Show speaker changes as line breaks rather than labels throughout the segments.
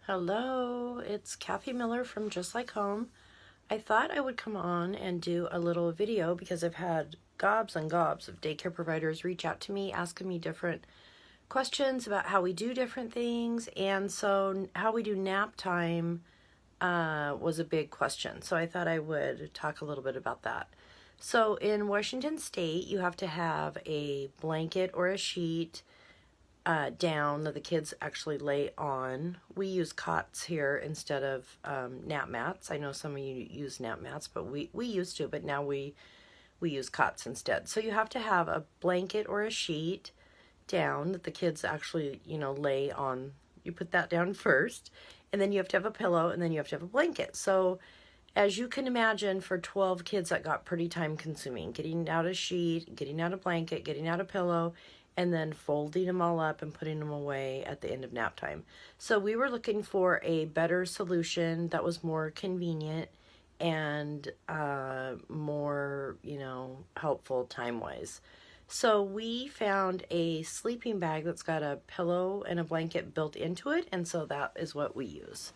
Hello, it's Kathy Miller from Just Like Home. I thought I would come on and do a little video because I've had gobs and gobs of daycare providers reach out to me asking me different questions about how we do different things, and so how we do nap time was a big question. So I thought I would talk a little bit about that. So in Washington State, you have to have a blanket or a sheet down that the kids actually lay on. We use cots here instead of nap mats. I know some of you use nap mats, but we used to, but now we use cots instead. So you have to have a blanket or a sheet down that the kids actually, lay on. You put that down first, and then you have to have a pillow, and then you have to have a blanket. So as you can imagine, for 12 kids, that got pretty time consuming. Getting out a sheet, getting out a blanket, getting out a pillow, and then folding them all up and putting them away at the end of nap time. So we were looking for a better solution that was more convenient and more, helpful time-wise. So we found a sleeping bag that's got a pillow and a blanket built into it, and so that is what we use.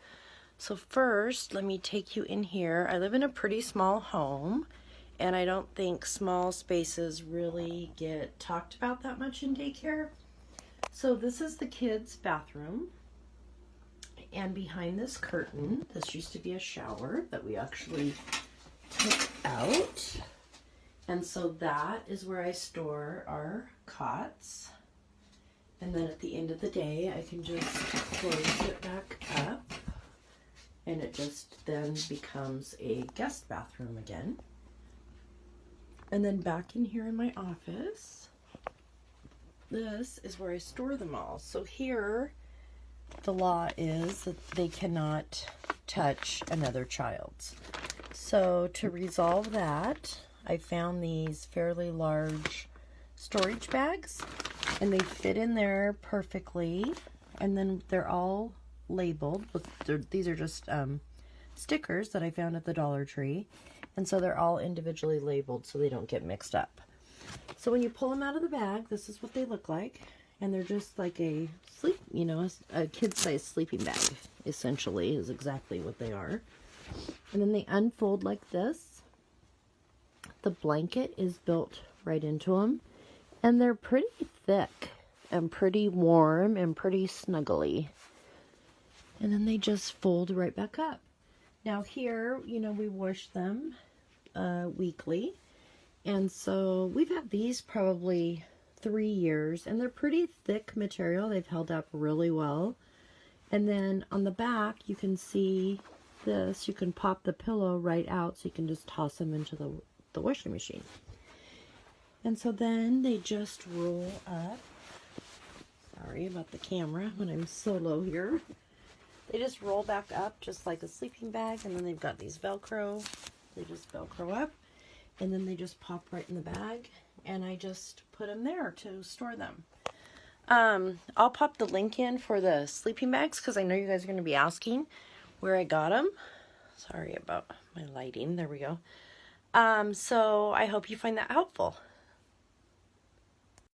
So first, let me take you in here. I live in a pretty small home, and I don't think small spaces really get talked about that much in daycare. So this is the kids' bathroom. And behind this curtain, this used to be a shower that we actually took out. And so that is where I store our cots. And then at the end of the day, I can just close it back up. And it just then becomes a guest bathroom again. And then back in here in my office, this is where I store them all. So here, the law is that they cannot touch another child's. So to resolve that, I found these fairly large storage bags, and they fit in there perfectly. And then they're all labeled. These are just stickers that I found at the Dollar Tree. And so they're all individually labeled so they don't get mixed up. So when you pull them out of the bag, this is what they look like. And they're just like a a kid-sized sleeping bag, essentially, is exactly what they are. And then they unfold like this. The blanket is built right into them. And they're pretty thick and pretty warm and pretty snuggly. And then they just fold right back up. Now here, we wash them weekly. And so we've had these probably 3 years, and they're pretty thick material. They've held up really well. And then on the back, you can see this. You can pop the pillow right out, so you can just toss them into the washing machine. And so then they just roll up. Sorry about the camera when I'm solo here. They just roll back up just like a sleeping bag, and then they've got these Velcro. They just Velcro up, and then they just pop right in the bag, and I just put them there to store them. I'll pop the link in for the sleeping bags because I know you guys are going to be asking where I got them. Sorry about my lighting. There we go. So I hope you find that helpful.